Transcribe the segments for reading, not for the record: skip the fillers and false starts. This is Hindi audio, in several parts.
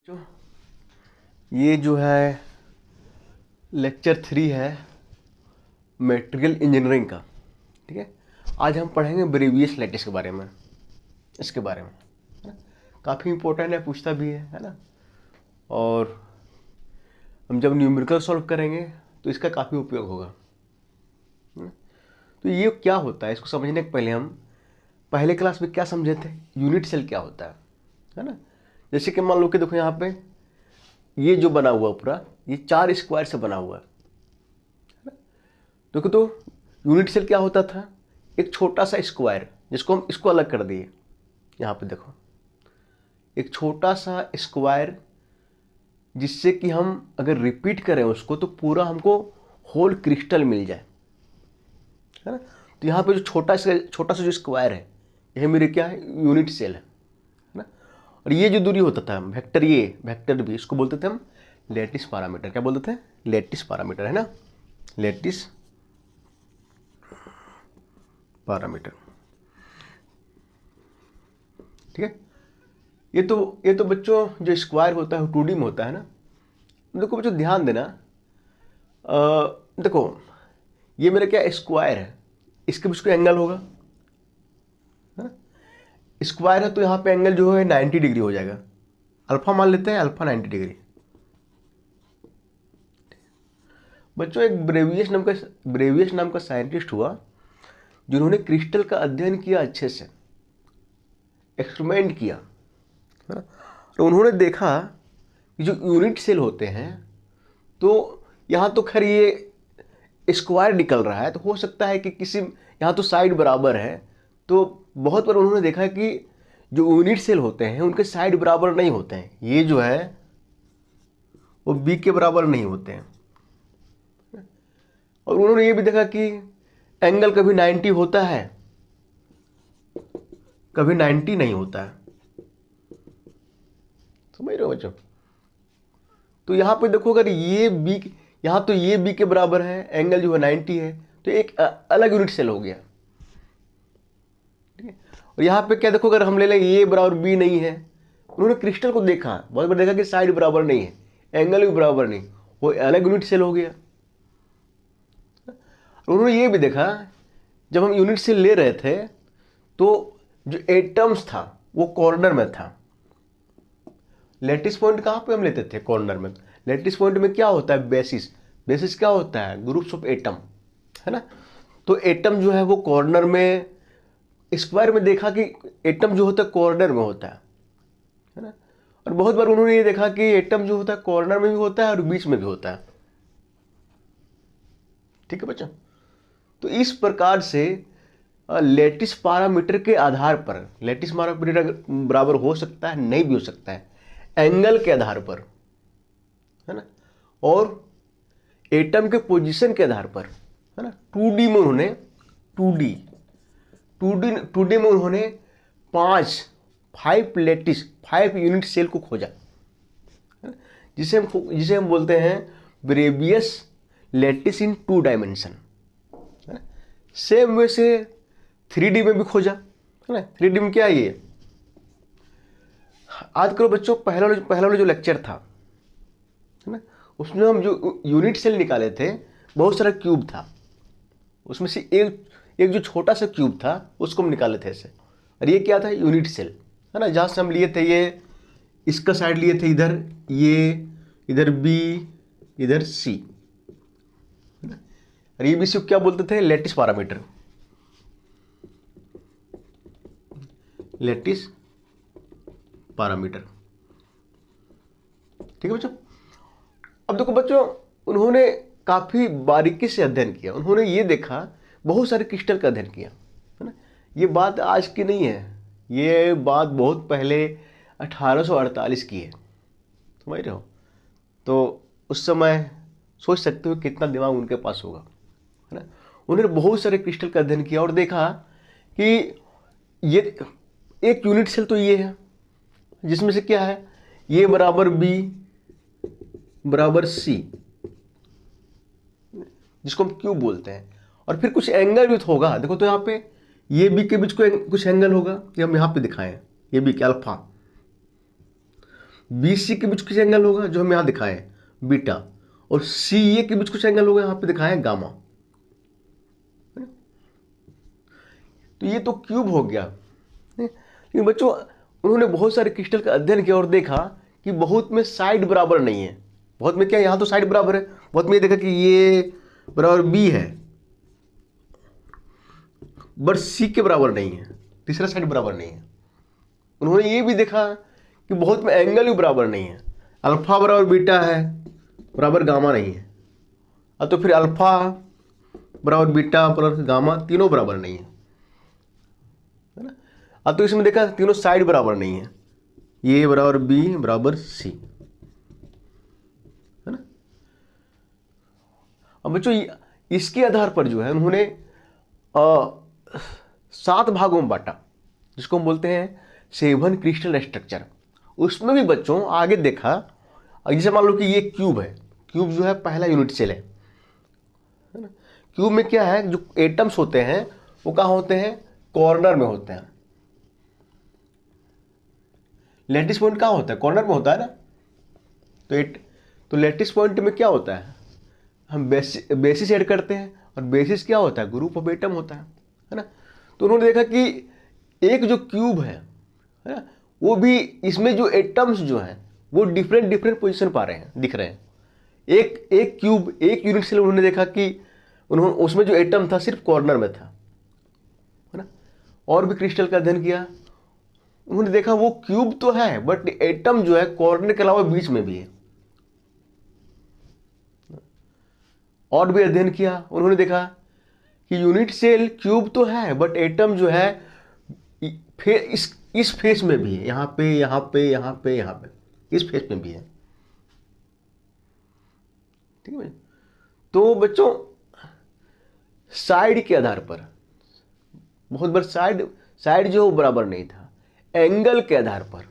जो ये जो है लेक्चर 3 है मटेरियल इंजीनियरिंग का। ठीक है, आज हम पढ़ेंगे ब्रेवियस लैटिस के बारे में, इसके बारे में, है ना। काफ़ी इंपॉर्टेंट है, पूछता भी है ना। और हम जब न्यूमेरिकल सॉल्व करेंगे तो इसका काफ़ी उपयोग होगा, है ना? तो ये क्या होता है, इसको समझने के पहले हम पहले क्लास में क्या समझे थे, यूनिट सेल क्या होता है ना। जैसे कि मान लो कि देखो यहाँ पे ये जो बना हुआ पूरा, ये 4 स्क्वायर से बना हुआ है। देखो तो यूनिट सेल क्या होता था, एक छोटा सा स्क्वायर जिसको हम इसको अलग कर दिए। यहाँ पे देखो एक छोटा सा स्क्वायर जिससे कि हम अगर रिपीट करें उसको तो पूरा हमको होल क्रिस्टल मिल जाए, है ना। तो यहाँ पे जो छोटा सा जो स्क्वायर है यह मेरे क्या है, यूनिट सेल है ना। और ये जो दूरी होता था वेक्टर ए वेक्टर बी, इसको बोलते थे हम लैटिस पैरामीटर। क्या बोलते थे, लैटिस पैरामीटर, है ना, लैटिस पैरामीटर। ठीक है, ये तो बच्चों जो स्क्वायर होता है 2D में होता है ना। देखो बच्चों ध्यान देना, देखो ये मेरा क्या स्क्वायर है, इसके बीच कोई एंगल होगा, है ना। स्क्वायर है तो यहाँ पे एंगल जो है 90 डिग्री हो जाएगा। अल्फा मान लेते हैं, अल्फा 90 डिग्री। बच्चों एक ब्रेवियस नाम का साइंटिस्ट हुआ जिन्होंने क्रिस्टल का अध्ययन किया, अच्छे से एक्सपेरिमेंट किया, है ना। तो उन्होंने देखा कि जो यूनिट सेल होते हैं तो यहाँ तो खैर ये स्क्वायर निकल रहा है, तो हो सकता है कि किसी यहाँ तो साइड बराबर है, तो बहुत बार उन्होंने देखा कि जो यूनिट सेल होते हैं उनके साइड बराबर नहीं होते हैं। ये जो है वो बी के बराबर नहीं होते हैं। और उन्होंने ये भी देखा कि एंगल कभी 90 होता है, कभी 90 नहीं होता है। समझ रहे हो बच्चों। तो यहाँ पे देखो अगर ये बी, यहाँ तो ये बी के बराबर है, एंगल जो है 90 है, तो एक अलग यूनिट सेल हो गया। ठीक है, और यहाँ पे क्या देखो, अगर हम ले लें ये बराबर बी नहीं है, उन्होंने क्रिस्टल को देखा, बहुत बार देखा कि साइड बराबर नहीं है, एंगल भी बराबर नहीं, वो अलग यूनिट सेल हो गया। और उन्होंने ये भी देखा जब हम यूनिट सेल ले रहे थे तो जो एटम्स था वो कॉर्नर में था। लैटिस पॉइंट कहाँ पे हम लेते थे, कॉर्नर में। लैटिस पॉइंट में क्या होता है, बेसिस। बेसिस क्या होता है, ग्रुप्स ऑफ एटम, है ना। तो एटम जो है वो कॉर्नर में, स्क्वायर में देखा कि एटम जो होता है कॉर्नर में होता है ना। और बहुत बार उन्होंने ये देखा कि एटम जो होता है कॉर्नर में भी होता है और बीच में भी होता है। ठीक है बच्चों, तो इस प्रकार से लैटिस पैरामीटर के आधार पर, लैटिस पैरामीटर बराबर हो सकता है, नहीं भी हो सकता है, एंगल के आधार पर, है ना, और एटम के पोजीशन के आधार पर, है ना। 2D में उन्होंने 2D में उन्होंने 5 यूनिट सेल को खोजा, है ना? जिसे हम बोलते हैं ब्रेवियस लैटिस इन 2 डायमेंशन। सेम वे से 3D में भी खोजा, है ना। 3D में क्या है ये, आज करो बच्चों पहला वाला जो लेक्चर था, है ना, उसमें हम जो यूनिट सेल निकाले थे बहुत सारा क्यूब था, उसमें से एक जो छोटा सा क्यूब था उसको हम निकाले थे ऐसे। और ये क्या था, यूनिट सेल, है ना। जहाँ से हम लिए थे ये, इसका साइड लिए थे इधर, ये इधर बी, इधर सी, है ना। और ये भी सी क्या बोलते थे, लैटिस पैरामीटर, लैटिस पैरामीटर। ठीक है बच्चों। अब देखो बच्चों उन्होंने काफ़ी बारीकी से अध्ययन किया, उन्होंने ये देखा, बहुत सारे क्रिस्टल का अध्ययन किया, है ना। ये बात आज की नहीं है, ये बात बहुत पहले 1848 की है, समझ रहे हो। तो उस समय सोच सकते हो कितना दिमाग उनके पास होगा, है ना। उन्होंने बहुत सारे क्रिस्टल का अध्ययन किया और देखा कि ये एक यूनिट सेल तो ये है जिसमें से क्या है, ये बराबर बी बराबर सी, जिसको हम क्यूब बोलते हैं। और फिर कुछ एंगल भी तो होगा, देखो तो यहाँ पे ये बी के बीच को कुछ एंगल होगा, ये हम यहाँ पे दिखाएं, ये बी के अल्फा। बी सी के बीच कुछ एंगल होगा जो हम यहाँ दिखाए हैं बीटा, और सी ए के बीच कुछ एंगल होगा यहाँ पे दिखाए हैं गामा। तो ये तो क्यूब हो गया। लेकिन बच्चों उन्होंने बहुत सारे क्रिस्टल का अध्ययन किया और देखा कि बहुत में साइड बराबर नहीं है। बहुत में क्या, यहाँ तो साइड बराबर है, बहुत में ये देखा कि ये बराबर बी है बट सी के बराबर नहीं है, तीसरा साइड बराबर नहीं है। उन्होंने ये भी देखा कि बहुत में एंगल भी बराबर नहीं है, अल्फा बराबर बीटा है बराबर गामा नहीं है, और तो फिर अल्फा बराबर बीटा प्लस गामा तीनों बराबर नहीं है ना। अब तो इसमें देखा तीनों साइड बराबर नहीं है, ये बराबर बी बराबर सी, है ना। अब बच्चों इसके आधार पर जो है उन्होंने 7 भागों में बांटा, जिसको हम बोलते हैं 7 क्रिस्टल स्ट्रक्चर। उसमें भी बच्चों आगे देखा, जैसे मान लो कि ये क्यूब है, क्यूब जो है पहला यूनिट सेल है ना। क्यूब में क्या है, जो एटम्स होते हैं वो कहाँ होते हैं, कॉर्नर में होते हैं। लैटिस पॉइंट कहाँ होता है, कॉर्नर में होता है ना। तो लैटिस पॉइंट में क्या होता है, हम बेसिस ऐड करते हैं, और बेसिस क्या होता है, ग्रुप ऑफ एटम होता है ना। तो उन्होंने देखा कि एक जो क्यूब है ना, वो भी इसमें जो एटम्स जो हैं वो डिफरेंट पोजीशन पा रहे हैं, दिख रहे हैं। एक क्यूब एक यूनिट सेल उन्होंने देखा कि उन्होंने उसमें जो एटम था सिर्फ कॉर्नर में था, है ना। और भी क्रिस्टल का अध्ययन किया, उन्होंने देखा वो क्यूब तो है बट एटम जो है कॉर्नर के अलावा बीच में भी है। और भी अध्ययन किया, उन्होंने देखा कि यूनिट सेल क्यूब तो है बट एटम जो है इस फेस में भी है, यहाँ पे यहाँ पे यहाँ पे यहाँ पे इस फेस में भी है, ठीक है। तो बच्चों साइड के आधार पर, बहुत बार साइड जो बराबर नहीं था, एंगल के आधार पर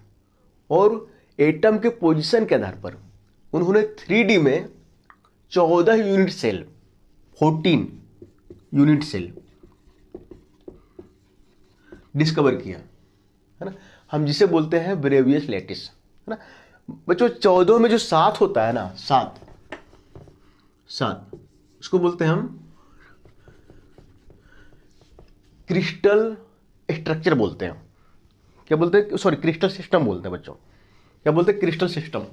और एटम के पोजीशन के आधार पर उन्होंने 3D में 14 unit cell, 14 unit cell discover किया, है ना। हम जिसे बोलते हैं ब्रेवियस लैटिस, है ना। बच्चों 14 में जो 7 होता है ना, 7 उसको बोलते हैं हम क्रिस्टल स्ट्रक्चर बोलते हैं। क्या बोलते हैं, सॉरी क्रिस्टल सिस्टम बोलते हैं बच्चों। क्या बोलते हैं, क्रिस्टल सिस्टम,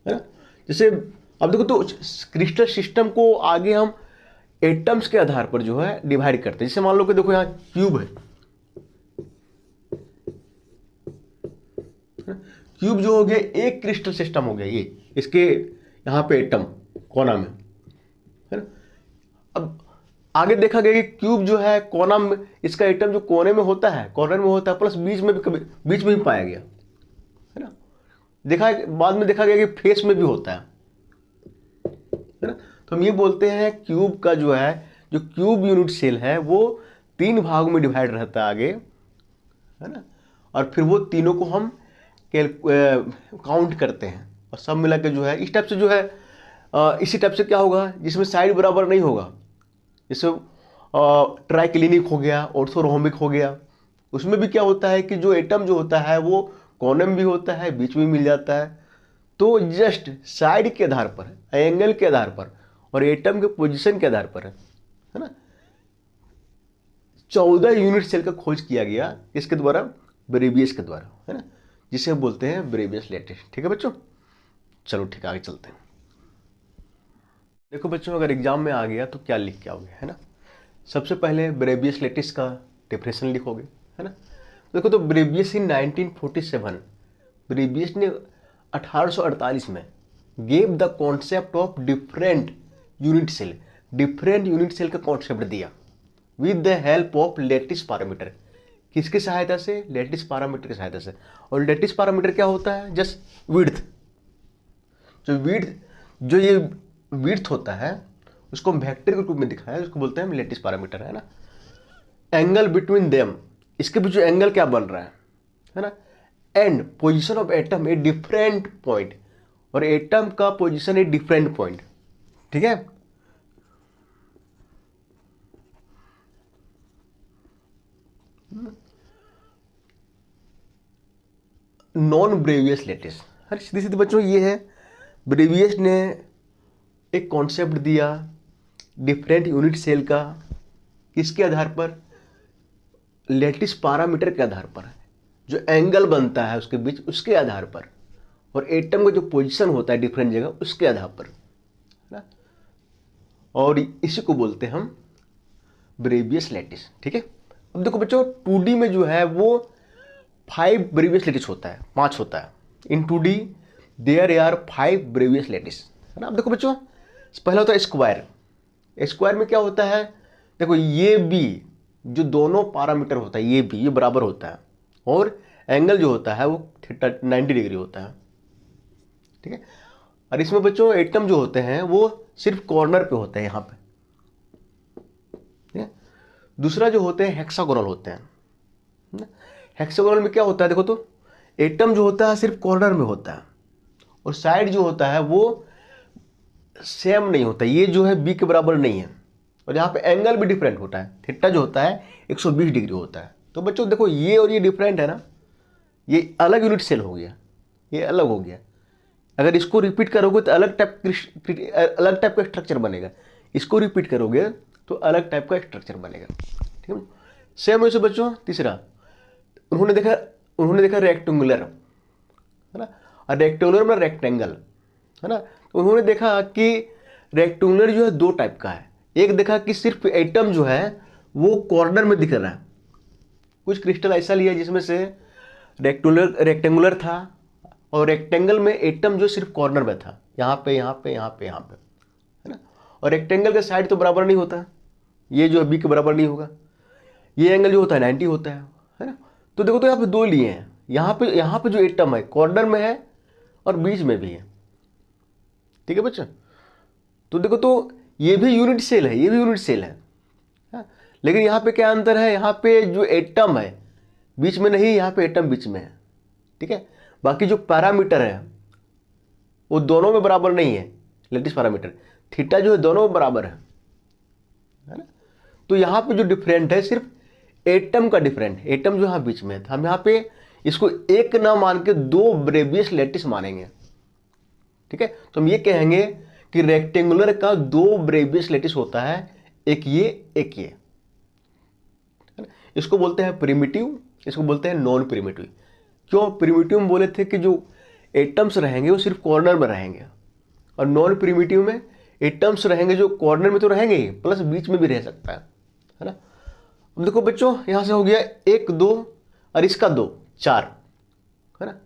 है ना। जैसे अब देखो, तो क्रिस्टल सिस्टम को आगे हम एटम्स के आधार पर जो है डिवाइड करते हैं। जैसे मान लो कि देखो यहाँ क्यूब है, क्यूब जो हो गया एक क्रिस्टल सिस्टम हो गया, ये इसके यहाँ पे एटम कोना में, है ना। अब आगे देखा गया कि क्यूब जो है कोना में, इसका एटम जो कोने में होता है, कॉर्नर में होता है, प्लस बीच में भी कभी बीच में भी पाया गया, है ना। बाद में देखा गया कि फेस में भी होता है ना। तो हम ये बोलते हैं क्यूब का जो है, जो क्यूब यूनिट सेल है वो 3 भागों में डिवाइड रहता है आगे, है ना। और फिर वो तीनों को हम काउंट करते हैं और सब मिला के जो है इस टाइप से जो है, इसी टाइप से क्या होगा जिसमें साइड बराबर नहीं होगा, जैसे ट्राइक्लिनिक हो गया, ऑर्थोरोम्बिक हो गया। उसमें भी क्या होता है कि जो एटम जो होता है वो कोने में भी होता है, बीच में मिल जाता है। तो जस्ट साइड के आधार पर, एंगल के आधार पर और एटम के पोजीशन के आधार पर, है ना, 14 यूनिट सेल का खोज किया गया, इसके द्वारा, ब्रेवियस के द्वारा, है ना, जिसे हम बोलते हैं ब्रेवियस लैटिस। ठीक है बच्चों, चलो ठीक है आगे चलते हैं। देखो बच्चों, अगर एग्जाम में आ गया तो क्या लिख के आओगे, है ना। सबसे पहले ब्रेवियस लैटिस का डेफिनेशन लिखोगे, है ना। देखो, तो ब्रेवियस इन 1947, ब्रेवियस ने 1848 में gave the concept of different unit cell, different unit cell का कॉन्सेप्ट दिया with the help of lattice parameter. किसकी सहायता से, लैटिस पैरामीटर की सहायता से। और लैटिस पैरामीटर क्या होता है, जस्ट विड्थ, जो ये विड्थ होता है उसको हम वेक्टर के रूप में दिखाया है, उसको बोलते हैं हम लैटिस पैरामीटर, है ना। एंगल बिटवीन देम, इसके बीच जो एंगल क्या बन रहा है ना। And position of atom a different point, और एटम का पोजीशन ए डिफरेंट पॉइंट, ठीक है। Non Bravais lattice. अरे सीधे सीधे बच्चों ये है, ब्रेवियस ने एक कॉन्सेप्ट दिया डिफरेंट यूनिट सेल का, किसके आधार पर, लैटिस पैरामीटर के आधार पर, जो एंगल बनता है उसके बीच उसके आधार पर, और एटम का जो पोजीशन होता है डिफरेंट जगह उसके आधार पर, है ना। और इसी को बोलते हैं हम ब्रेवियस लैटिस। ठीक है, अब देखो बच्चों 2D में जो है वो 5 ब्रेवियस लैटिस होता है, 5 होता है। इन 2D there are 5 Bravais lattice, है ना। अब देखो बच्चों पहला होता है स्क्वायर। स्क्वायर में क्या होता है, देखो ये बी जो दोनों पैरामीटर होता है, ये बी ये बराबर होता है, और एंगल जो होता है वो थीटा 90 डिग्री होता है। ठीक है, और इसमें बच्चों एटम जो होते हैं वो सिर्फ कॉर्नर पे होते हैं यहाँ पे। ठीक है, दूसरा जो होते हैं हेक्सागोनल होते हैं। हेक्सागोनल में क्या होता है, देखो तो एटम जो होता है सिर्फ कॉर्नर में होता है, और साइड जो होता है वो सेम नहीं होता, ये जो है बी के बराबर नहीं है, और यहाँ पे एंगल भी डिफरेंट होता है, थीटा जो होता है 120 डिग्री होता है। तो बच्चों देखो ये और ये डिफरेंट है ना, ये अलग यूनिट सेल हो गया, ये अलग हो गया। अगर इसको रिपीट करोगे तो अलग टाइप का स्ट्रक्चर बनेगा, इसको रिपीट करोगे तो अलग टाइप का स्ट्रक्चर बनेगा। ठीक है, सेम वैसे बच्चों तीसरा उन्होंने देखा रेक्टेंगुलर, है ना, और रेक्टेंगुलर में रेक्टेंगल, है ना। तो उन्होंने देखा कि रेक्टेंगुलर जो है 2 टाइप का है। एक देखा कि सिर्फ एटम जो है वो कॉर्नर में दिख रहा है, कुछ क्रिस्टल ऐसा लिया जिसमें से रेक्टेंगुलर था, और रेक्टेंगल में एटम जो सिर्फ कॉर्नर में था, यहाँ पे यहाँ पे यहाँ पे यहाँ पे, है ना। और रेक्टेंगल का साइड तो बराबर नहीं होता, ये जो है बी के बराबर नहीं होगा, ये एंगल जो होता है 90 होता है ना। तो देखो तो यहाँ पे 2 लिए हैं, यहाँ पे जो एटम है कॉर्नर में है और बीच में भी है। ठीक है बच्चा, तो देखो तो ये भी यूनिट सेल है, ये भी यूनिट सेल है, हाँ? लेकिन यहाँ पे क्या अंतर है, यहाँ पे जो एटम है बीच में नहीं, यहाँ पे एटम बीच में है। ठीक है, बाकी जो पैरामीटर है वो दोनों में बराबर नहीं है, लैटिस पैरामीटर थीटा जो है दोनों में बराबर है ना। तो यहाँ पे जो डिफरेंट है सिर्फ एटम का डिफरेंट, एटम जो यहाँ बीच में है, हम यहाँ पे इसको एक ना मान के 2 ब्रेवियस लैटिस मानेंगे। ठीक है, तो हम ये कहेंगे कि रेक्टेंगुलर का 2 ब्रेवियस लैटिस होता है, एक ये एक ये, इसको बोलते हैं प्रिमिटिव, इसको बोलते हैं नॉन प्रिमिटिव। क्यों प्रिमिटिव में बोले थे कि जो एटम्स रहेंगे वो सिर्फ कॉर्नर में रहेंगे, और नॉन प्रिमिटिव में एटम्स रहेंगे जो कॉर्नर में तो रहेंगे ही प्लस बीच में भी रह सकता है ना। अब देखो बच्चों यहाँ से हो गया 1 2 और इसका 2 4, है ना।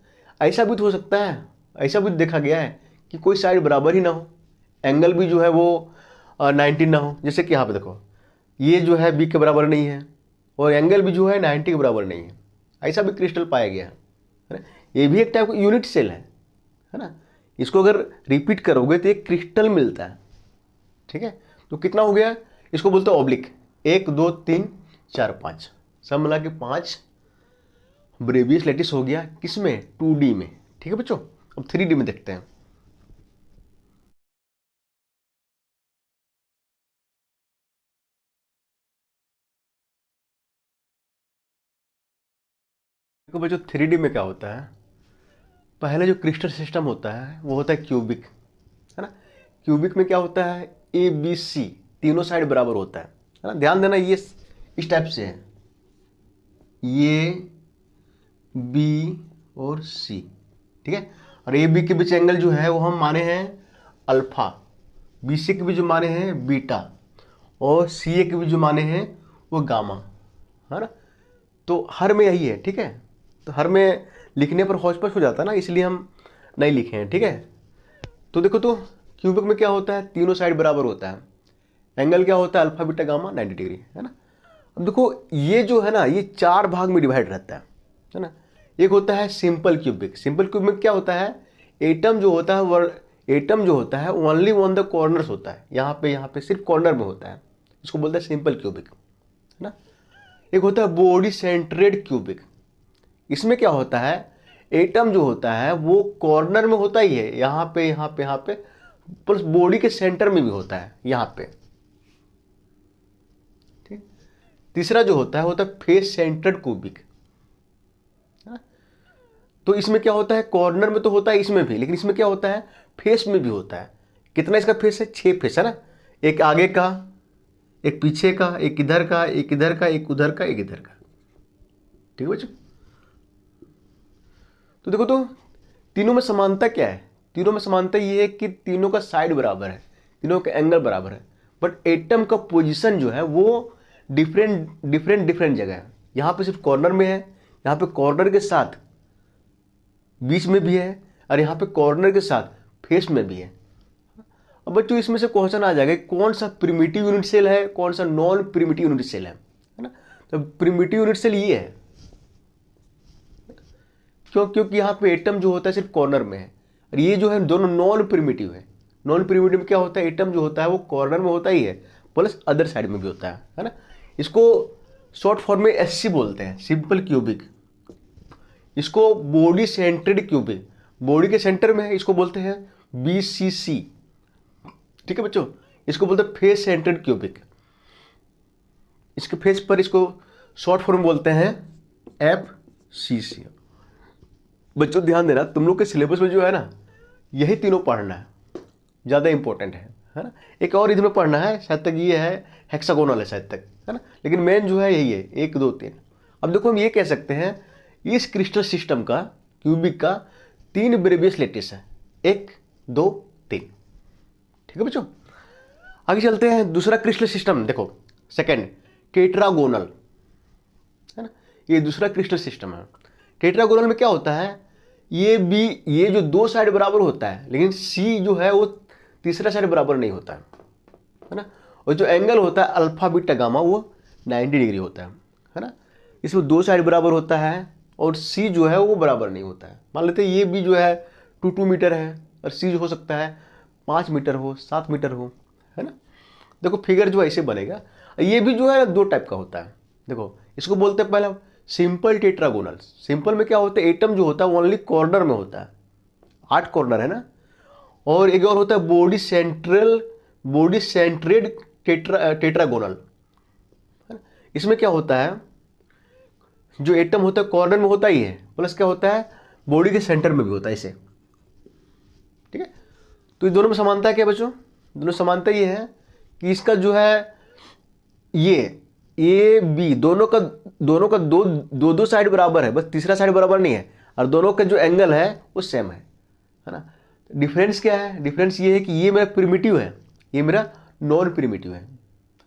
ऐसा भी तो हो सकता है, ऐसा भी देखा गया है कि कोई साइड बराबर ही ना हो, एंगल भी जो है वो 90 ना हो, जैसे कि यहाँ पे देखो ये जो है बी के बराबर नहीं है, और एंगल भी जो है 90 के बराबर नहीं है, ऐसा भी क्रिस्टल पाया गया है ना। ये भी एक टाइप का यूनिट सेल है ना। इसको अगर रिपीट करोगे तो एक क्रिस्टल मिलता है। ठीक है, तो कितना हो गया, इसको बोलते हैं ऑब्लिक, 1 2 3 4 5, सब मिला के 5 ब्रेवियस लैटिस हो गया, किसमें 2D में। ठीक है बच्चों, अब 3D में देखते हैं। देखो बच्चों 3D में क्या होता है, पहले जो क्रिस्टल सिस्टम होता है वो होता है क्यूबिक, है ना। क्यूबिक में क्या होता है, ABC तीनों साइड बराबर होता है ना। ध्यान देना ये इस टाइप से है, ये B और C। ठीक है, और ए बी के बीच एंगल जो है वो हम माने हैं अल्फा, BC के बीच जो माने हैं बीटा, और CA के बीच जो माने हैं वो गामा, है ना। तो हर में यही है। ठीक है, तो हर में लिखने पर हौच-पौच हो जाता है ना, इसलिए हम नहीं लिखे हैं। ठीक है, तो देखो तो क्यूबिक में क्या होता है, तीनों साइड बराबर होता है, एंगल क्या होता है अल्फा बीटा गामा 90 डिग्री, है ना। अब देखो ये जो है ना ये 4 भाग में डिवाइड रहता है ना। एक होता है सिंपल क्यूबिक, सिंपल क्यूबिक में क्या होता है, एटम जो होता है ओनली ऑन द कॉर्नर्स होता है, यहाँ पे सिर्फ कॉर्नर में होता है, इसको बोलते हैं सिंपल क्यूबिक, है ना। एक होता है बॉडी सेंट्रेड क्यूबिक, इसमें क्या होता है, एटम जो होता है वो कॉर्नर में होता ही है, यहाँ पे प्लस बॉडी के सेंटर में भी होता है यहाँ पे। ठीक, तीसरा जो होता है फेस सेंटर्ड क्यूबिक, तो इसमें क्या होता है, कॉर्नर में तो होता है इसमें भी, लेकिन इसमें क्या होता है, फेस में भी होता है। कितना इसका फेस है, 6 फेस है ना, एक आगे का, एक पीछे का, एक इधर का, एक इधर का, एक उधर का, एक इधर का। ठीक है बच्चों। तो देखो तो तीनों में समानता क्या है, तीनों में समानता ये है कि तीनों का साइड बराबर है, तीनों का एंगल बराबर है, बट एटम का पोजीशन जो है वो डिफरेंट जगह है। यहाँ पे सिर्फ कॉर्नर में है, यहाँ पे कॉर्नर के साथ बीच में भी है, और यहाँ पे कॉर्नर के साथ फेस में भी है। अब बच्चों इसमें से क्वेश्चन आ जाएगा कौन सा प्रिमिटिव यूनिट सेल है, कौन सा नॉन प्रिमिटिव यूनिट सेल है ना। तो प्रिमिटिव यूनिट सेल ये है, क्योंकि यहाँ पे एटम जो होता है सिर्फ कॉर्नर में है, और ये जो है दोनों नॉन प्रिमिटिव है। नॉन प्रिमिटिव में क्या होता है, एटम जो होता है वो कॉर्नर में होता ही है, प्लस अदर साइड में भी होता है ना। इसको शॉर्ट फॉर्म में एससी बोलते हैं, सिंपल क्यूबिक। इसको बॉडी सेंटर्ड क्यूबिक, बॉडी के सेंटर में है, इसको बोलते हैं बीसीसी। ठीक है बच्चों, इसको बोलते हैं फेस सेंटर्ड क्यूबिक। इसके फेस पर इसको शॉर्ट फॉर्म बोलते हैं एफसीसी। बच्चों ध्यान देना, तुम लोग के सिलेबस में जो है ना यही तीनों पढ़ना है, ज़्यादा इंपॉर्टेंट है ना। एक और इसमें पढ़ना है, शायद तक ये है हेक्सागोनल है शायद तक, है ना, लेकिन मेन जो है यही है 1 2 3। अब देखो हम ये कह सकते हैं इस क्रिस्टल सिस्टम का, क्यूबिक का 3 ब्रेवियस लैटिस है, 1 2 3। ठीक है बच्चों, आगे चलते हैं। दूसरा क्रिस्टल सिस्टम देखो, सेकेंड टेट्रागोनल, है ना, ये दूसरा क्रिस्टल सिस्टम है। टेट्रागोनल में क्या होता है, ये जो 2 साइड बराबर होता है, लेकिन सी जो है वो तीसरा साइड बराबर नहीं होता है ना। और जो एंगल होता है अल्फा बीटा गामा वो 90 डिग्री होता है ना। इसमें 2 साइड बराबर होता है और सी जो है वो बराबर नहीं होता है। मान लेते हैं ये भी जो है 2 मीटर है, और सी जो हो सकता है 5 मीटर हो, 7 मीटर हो, है ना। देखो फिगर जो ऐसे बनेगा। ये भी जो है 2 टाइप का होता है। देखो इसको बोलते हैं पहला सिंपल टेट्रागोनल। सिंपल में क्या होता है, एटम जो होता है वो ओनली कॉर्नर में होता है, 8 कॉर्नर है ना। और एक और होता है बॉडी सेंट्रेड टेट्रागोनल। इसमें क्या होता है, जो एटम होता है कॉर्नर में होता ही है, प्लस क्या होता है बॉडी के सेंटर में भी होता है इसे। ठीक है, तो ये दोनों में समानता है क्या बच्चों, दोनों समानता ये है कि इसका जो है ये ए बी दोनों का दो साइड बराबर है, बस तीसरा साइड बराबर नहीं है, और दोनों का जो एंगल है वो सेम है ना। डिफरेंस क्या है, डिफरेंस ये है कि ये मेरा प्रिमिटिव है, ये मेरा नॉन प्रिमिटिव है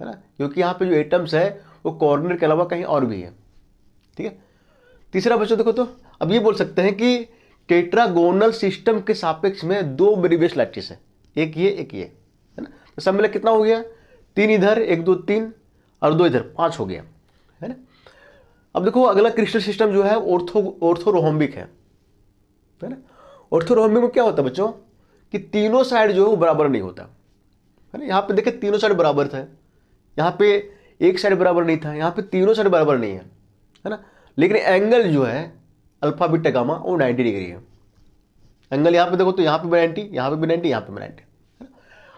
ना, क्योंकि यहाँ पे जो एटम्स है वो कॉर्नर के अलावा कहीं और भी है। ठीक है, तीसरा बच्चों देखो, तो अब ये बोल सकते हैं कि टेट्रागोनल सिस्टम के सापेक्ष में 2 ब्रेवियस लैटिस है, एक ये है ना। तो सब मिला कितना हो गया, 3 इधर, 1 2 3 और 2 इधर, 5 हो गया, है ना। अब देखो अगला क्रिस्टल सिस्टम जो है ऑर्थोरोम्बिक है ना। ऑर्थोरोम्बिक में क्या होता है बच्चों कि तीनों साइड जो है वो बराबर नहीं होता है ना। यहाँ पे देखे तीनों साइड बराबर था, यहाँ पे एक साइड बराबर नहीं था, यहाँ पे तीनों साइड बराबर नहीं है ना। लेकिन एंगल जो है अल्फा बीटा गामा वो 90 डिग्री है। एंगल यहाँ पे देखो तो यहाँ पे भी 90, यहाँ पे भी 90, यहाँ पे भी 90 है ना।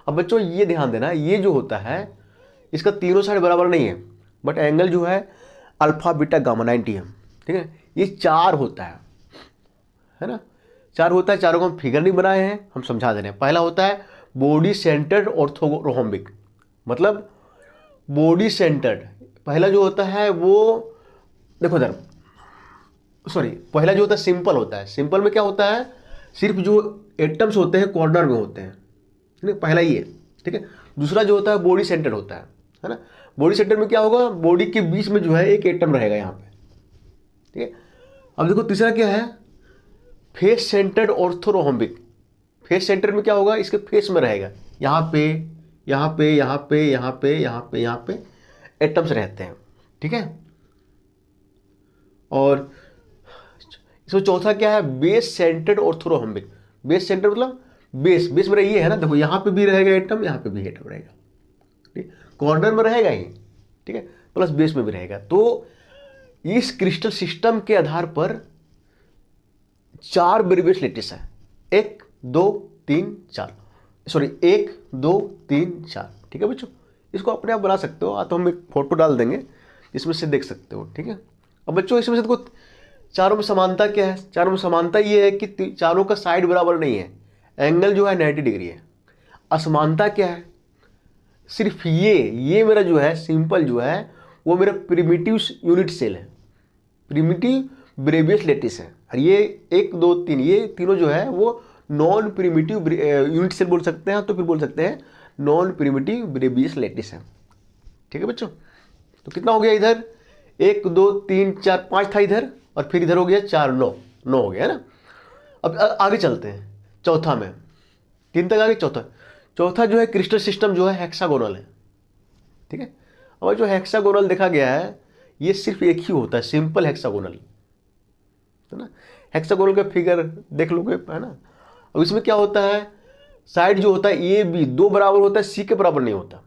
अब बच्चों ये ध्यान देना, ये जो होता है इसका तीनों साइड बराबर नहीं है, बट एंगल जो है अल्फा बीटा गामा 90 है। ठीक है, ये 4 होता है ना, 4 होता है। चारों को हम फिगर नहीं बनाए हैं, हम समझा दे रहे हैं। पहला होता है बॉडी सेंटर्ड ऑर्थोरोम्बिक, मतलब बॉडी सेंटर्ड पहला जो होता है वो देखो इधर, सॉरी, पहला जो होता है सिंपल होता है। सिंपल में क्या होता है, सिर्फ जो एटम्स होते हैं कॉर्नर में होते हैं, ठीक है, पहला ही है। ठीक है, दूसरा जो होता है बॉडी सेंटर होता है ना। बॉडी सेंटर में क्या होगा, बॉडी के बीच में जो है एक एटम रहेगा यहाँ पे। ठीक है, अब देखो तीसरा क्या है, face centred orthorhombic. Face centre में क्या होगा, इसके फेस में रहेगा, यहाँ पे यहाँ पे यहाँ पे यहाँ पे यहाँ पे यहाँ पे एटम्स रहते हैं। ठीक है, और इसमें चौथा क्या है, base centred orthorhombic. Base centre मतलब बेस मेरा ये है ना, देखो यहाँ पे भी रहेगा एटम, यहाँ पे भी एटम रहेगा, ठीक, कॉर्नर में रहेगा ही, ठीक है, प्लस बेस में भी रहेगा। तो इस क्रिस्टल सिस्टम के आधार पर 4 ब्रेवियस लैटिस है, 1 2 3 4, सॉरी 1 2 3 4। ठीक है बच्चों, इसको अपने आप बना सकते हो, तो हम एक फोटो डाल देंगे इसमें से देख सकते हो। ठीक है, अब बच्चों इसमें से देखो चारों में समानता क्या है? चारों में समानता ये है कि चारों का साइड बराबर नहीं है, एंगल जो है 90 डिग्री है। असमानता क्या है? सिर्फ ये मेरा जो है सिंपल जो है वो मेरा प्रिमिटिव यूनिट सेल है, प्रिमिटिव ब्रेवियस लेटिस है। और ये 1 2 3 ये तीनों जो है वो नॉन प्रिमिटिव यूनिट सेल बोल सकते हैं, तो फिर बोल सकते हैं नॉन प्रिमिटिव ब्रेवियस लेटिस है। ठीक है बच्चों, तो कितना हो गया इधर? 1 2 3 4 5 था इधर, और फिर इधर हो गया 4 9 9 हो गया है ना। अब आगे चलते हैं चौथा में, 3 तक आगे चौथा। चौथा जो है क्रिस्टल सिस्टम जो है हेक्सागोनल है। ठीक है, और जो हेक्सागोनल देखा गया है ये सिर्फ एक ही होता है, सिंपल हेक्सागोनल है ना। हेक्सागोनल का फिगर देख लोगे है ना। अब इसमें क्या होता है, साइड जो होता है ए बी 2 बराबर होता है, सी के बराबर नहीं होता।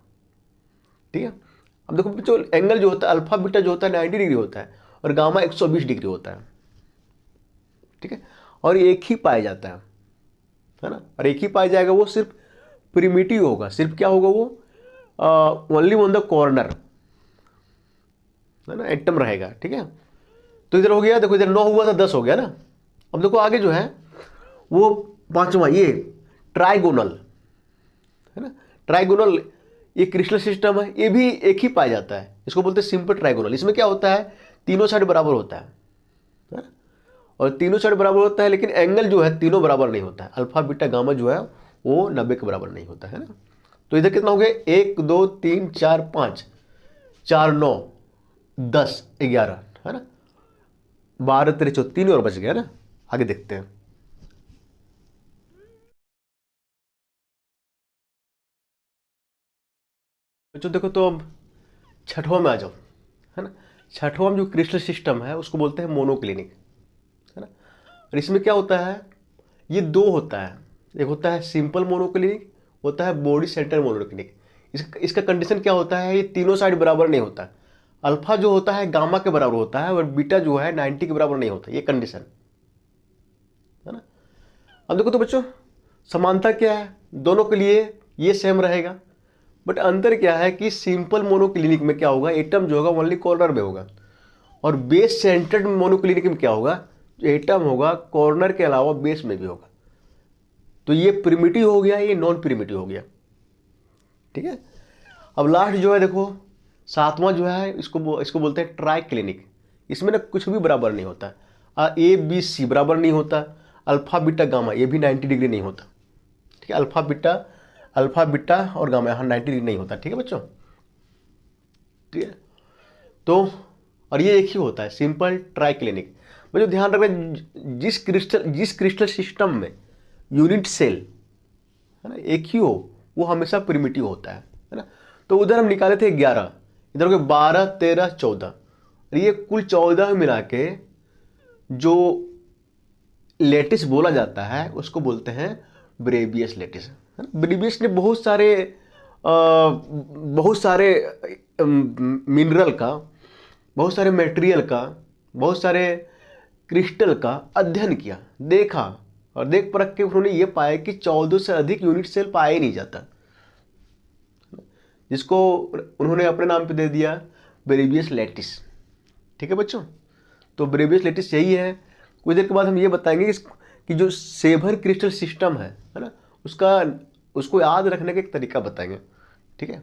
ठीक है, अब देखो जो एंगल जो होता है अल्फा बीटा जो होता है 90 डिग्री होता है, और गामा 120 डिग्री होता है। ठीक है, और एक ही पाया जाता है ना। और एक ही पाया जाएगा, वो सिर्फ प्रिमिटिव होगा। सिर्फ क्या होगा वो? ओनली ऑन द कॉर्नर है ना, एटम रहेगा। ठीक है, तो इधर हो गया, देखो इधर 9 हुआ था 10 हो गया ना। अब देखो आगे जो है वो पांचवा, ये ट्राइगोनल है ना। ट्राइगोनल ये क्रिस्टल सिस्टम है, ये भी एक ही पाया जाता है, इसको बोलते हैं सिंपल ट्राइगोनल। इसमें क्या होता है, तीनों साइड बराबर होता है ना? और तीनों साइड बराबर होता है, लेकिन एंगल जो है तीनों बराबर नहीं होता है। अल्फा बीटा गामा जो है वो 90 के बराबर नहीं होता है ना। तो इधर कितना हो गया? 1 2 3 4 5 4 9 10 11 है ना। 12 13 14 3 और बच गया ना। आगे देखते हैं। बच्चों देखो, तो अब छठवां में आ जाओ है ना। छठवां में जो क्रिस्टल सिस्टम है उसको बोलते हैं मोनोक्लिनिक है ना। और इसमें क्या होता है, ये 2 होता है। एक होता है सिंपल मोनोक्लिनिक, होता है बॉडी सेंटर मोनोक्लिनिक। इसका कंडीशन क्या होता है, ये तीनों साइड बराबर नहीं होता। अल्फा जो होता है गामा के बराबर होता है, और बीटा जो है 90 के बराबर नहीं होता। ये कंडीशन है ना। अब देखो तो बच्चों, समानता क्या है दोनों के लिए? ये सेम रहेगा, बट अंतर क्या है कि सिंपल मोनोक्लिनिक में क्या होगा, एटम जो होगा ओनली कॉर्नर में होगा, और बेस सेंटर्ड मोनोक्लिनिक में क्या होगा, जो एटम होगा कॉर्नर के अलावा बेस में भी होगा। तो ये प्रिमिटिव हो गया, ये नॉन प्रिमिटिव हो गया। ठीक है, अब लास्ट जो है देखो, सातवां जो है इसको बोलते हैं ट्राई क्लिनिक। इसमें ना कुछ भी बराबर नहीं होता, ए बी सी बराबर नहीं होता, अल्फा बीटा गामा ये भी 90 डिग्री नहीं होता। ठीक है, अल्फा बीटा और गामा यहाँ 90 डिग्री नहीं होता। ठीक है बच्चों, ठीक है। तो और ये एक ही होता है, सिंपल ट्राई क्लिनिक। मुझे ध्यान रखना, जिस क्रिस्टल सिस्टम में यूनिट सेल है ना एक ही हो, वो हमेशा प्रिमिटिव होता है ना। तो उधर हम निकाले थे 11, इधर हो गए 12 13 14, और ये कुल 14 मिला के जो लेटिस बोला जाता है उसको बोलते हैं ब्रेवियस लेटिस। ब्रेवियस ने बहुत सारे मिनरल का, बहुत सारे मटेरियल का, बहुत सारे क्रिस्टल का अध्ययन किया, देखा, और देख परख के उन्होंने ये पाया कि 14 से अधिक यूनिट सेल पाया ही नहीं जाता, जिसको उन्होंने अपने नाम पे दे दिया ब्रेवियस लेटिस। ठीक है बच्चों, तो ब्रेवियस लेटिस यही है। कुछ देर के बाद हम ये बताएंगे कि जो सेवर क्रिस्टल सिस्टम है ना, उसको याद रखने का एक तरीका बताएंगे। ठीक है।